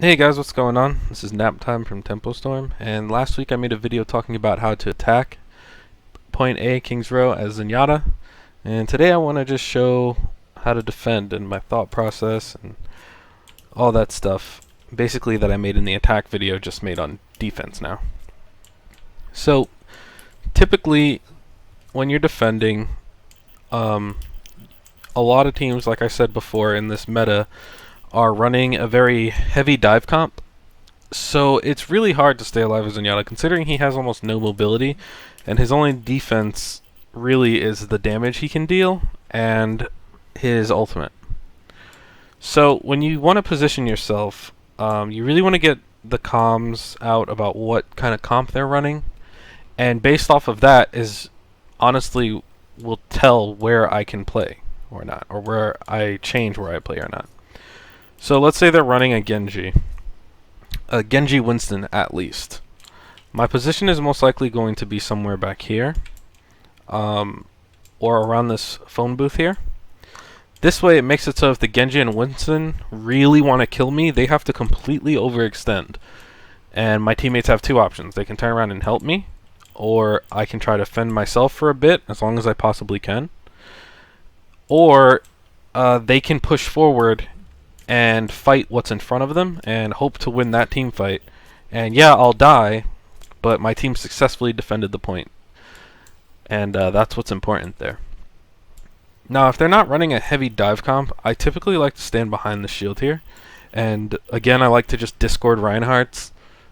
Hey guys, what's going on? This is NapTime from Storm, and last week I made a video talking about how to attack point A King's Row as Zenyatta, and today I want to just show how to defend and my thought process and all that stuff, basically that I made in the attack video, just made on defense now. So, typically, when you're defending, a lot of teams, like I said before in this meta, are running a very heavy dive comp, so it's really hard to stay alive as Zenyatta, considering he has almost no mobility, and his only defense really is the damage he can deal and his ultimate. So when you want to position yourself, you really want to get the comms out about what kind of comp they're running, and based off of that is honestly will tell where I can play or not, or where I change where I play or not. So let's say they're running a Genji Winston at least. My position is most likely going to be somewhere back here, or around this phone booth here. This way it makes it so if the Genji and Winston really want to kill me, they have to completely overextend. And my teammates have two options. They can turn around and help me, or I can try to fend myself for a bit, as long as I possibly can. Or they can push forward and fight what's in front of them and hope to win that team fight. And yeah, I'll die, but my team successfully defended the point. And that's what's important there. Now, if they're not running a heavy dive comp, I typically like to stand behind the shield here. And again, I like to just discord Reinhardts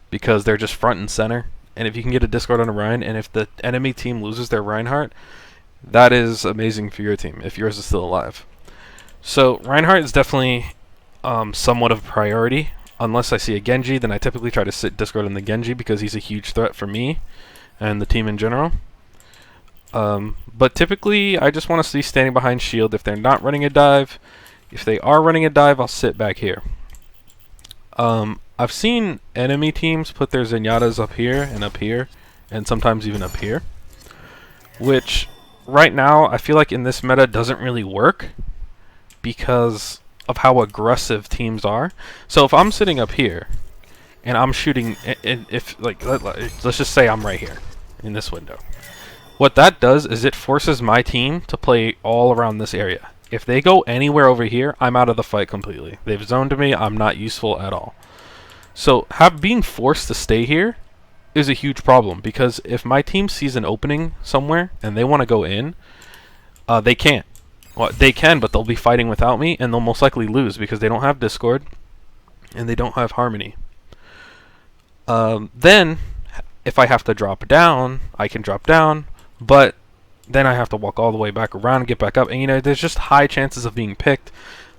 because they're just front and center. And if you can get a discord on a Rein, and if the enemy team loses their Reinhardt, that is amazing for your team, if yours is still alive. So Reinhardt is definitely somewhat of a priority. Unless I see a Genji, then I typically try to sit discord on the Genji because he's a huge threat for me and the team in general. But typically I just want to see standing behind shield if they're not running a dive. If they are running a dive, I'll sit back here. I've seen enemy teams put their Zenyatas up here, and sometimes even up here, which right now I feel like in this meta doesn't really work because of how aggressive teams are. So if I'm sitting up here and I'm shooting, if like let's just say I'm right here in this window, what that does is it forces my team to play all around this area. If they go anywhere over here, I'm out of the fight completely. They've zoned me, I'm not useful at all. So being forced to stay here is a huge problem, because if my team sees an opening somewhere and they want to go in, they can't. Well, they can, but they'll be fighting without me, and they'll most likely lose because they don't have Discord and they don't have Harmony. Then, if I have to drop down, I can drop down, but then I have to walk all the way back around and get back up. And there's just high chances of being picked,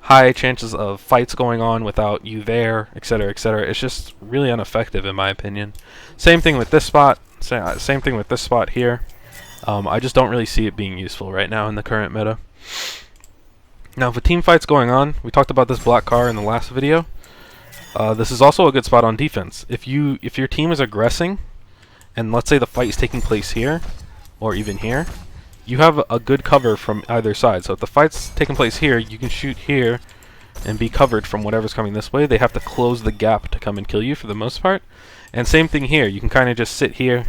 high chances of fights going on without you there, etc., etc. It's just really ineffective in my opinion. Same thing with this spot. Same thing with this spot here. I just don't really see it being useful right now in the current meta. Now, if a team fight's going on, we talked about this black car in the last video. This is also a good spot on defense. If your team is aggressing, and let's say the fight is taking place here, or even here, you have a good cover from either side. So if the fight's taking place here, you can shoot here and be covered from whatever's coming this way. They have to close the gap to come and kill you for the most part. And same thing here. You can kind of just sit here,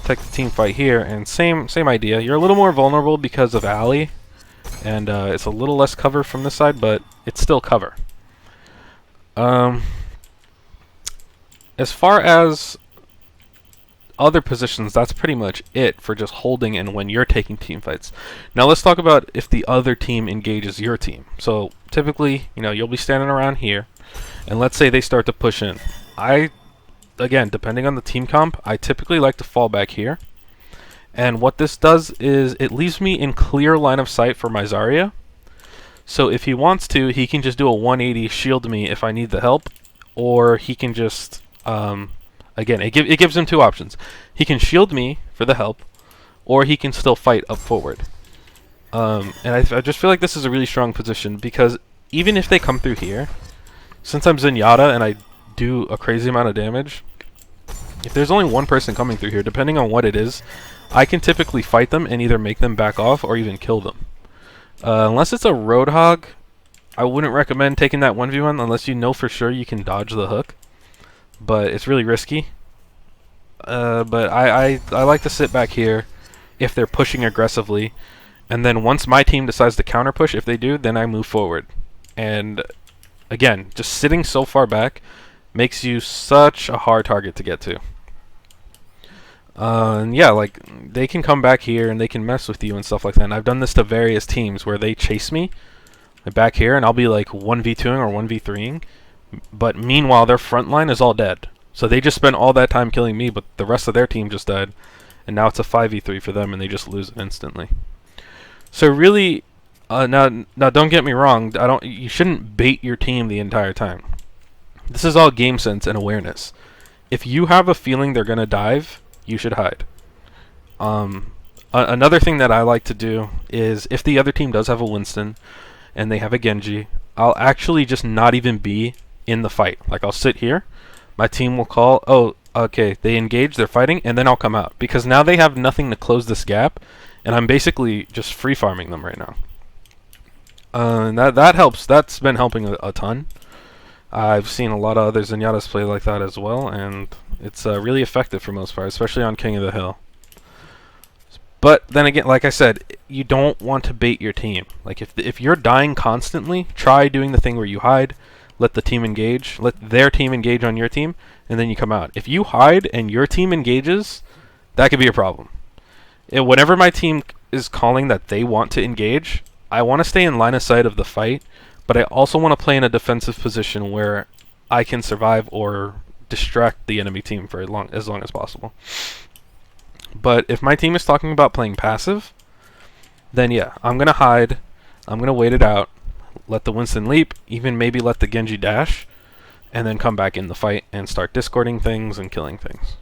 take the team fight here, and same idea. You're a little more vulnerable because of alley, and it's a little less cover from this side, but it's still cover. As far as other positions, that's pretty much it for just holding and when you're taking team fights. Now let's talk about if the other team engages your team. So typically, you'll be standing around here, and let's say they start to push in. Again, depending on the team comp, I typically like to fall back here. And what this does is it leaves me in clear line of sight for my Zarya. So if he wants to, he can just do a 180 shield me if I need the help, or he can just again, it gives him two options. He can shield me for the help, or he can still fight up forward. And I just feel like this is a really strong position, because even if they come through here, since I'm Zenyatta and I do a crazy amount of damage, if there's only one person coming through here, depending on what it is, I can typically fight them and either make them back off or even kill them. Unless it's a Roadhog, I wouldn't recommend taking that 1v1 unless you know for sure you can dodge the hook. but it's really risky. But I like to sit back here if they're pushing aggressively, and then once my team decides to counter push, if they do, then I move forward. And again, just sitting so far back makes you such a hard target to get to. And yeah, like, they can come back here and they can mess with you and stuff like that. And I've done this to various teams where they chase me back here, and I'll be like 1v2ing or 1v3ing, but meanwhile their front line is all dead. So they just spent all that time killing me, but the rest of their team just died, and now it's a 5v3 for them, and they just lose it instantly. So really, now don't get me wrong, you shouldn't bait your team the entire time. This is all game sense and awareness. If you have a feeling they're gonna dive, you should hide. Another thing that I like to do is, if the other team does have a Winston and they have a Genji, I'll actually just not even be in the fight. Like, I'll sit here, my team will call, oh, okay, they engage, they're fighting, and then I'll come out. Because now they have nothing to close this gap, and I'm basically just free farming them right now. And that helps. That's been helping a ton. I've seen a lot of other Zenyatas play like that as well, and it's really effective for most part, especially on King of the Hill. But then again, like I said, you don't want to bait your team. Like, if you're dying constantly, try doing the thing where you hide, let the team engage, let their team engage on your team, and then you come out. If you hide and your team engages, that could be a problem. Whenever my team is calling that they want to engage, I want to stay in line of sight of the fight, but I also want to play in a defensive position where I can survive or distract the enemy team for as long as possible. But if my team is talking about playing passive, then yeah, I'm going to hide, I'm going to wait it out, let the Winston leap, even maybe let the Genji dash, and then come back in the fight and start discording things and killing things.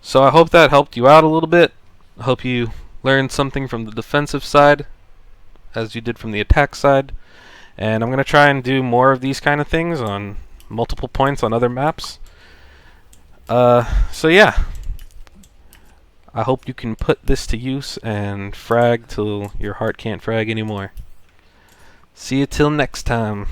So I hope that helped you out a little bit. I hope you learned something from the defensive side as you did from the attack side. And I'm going to try and do more of these kind of things on multiple points on other maps. So yeah. I hope you can put this to use and frag till your heart can't frag anymore. See you till next time.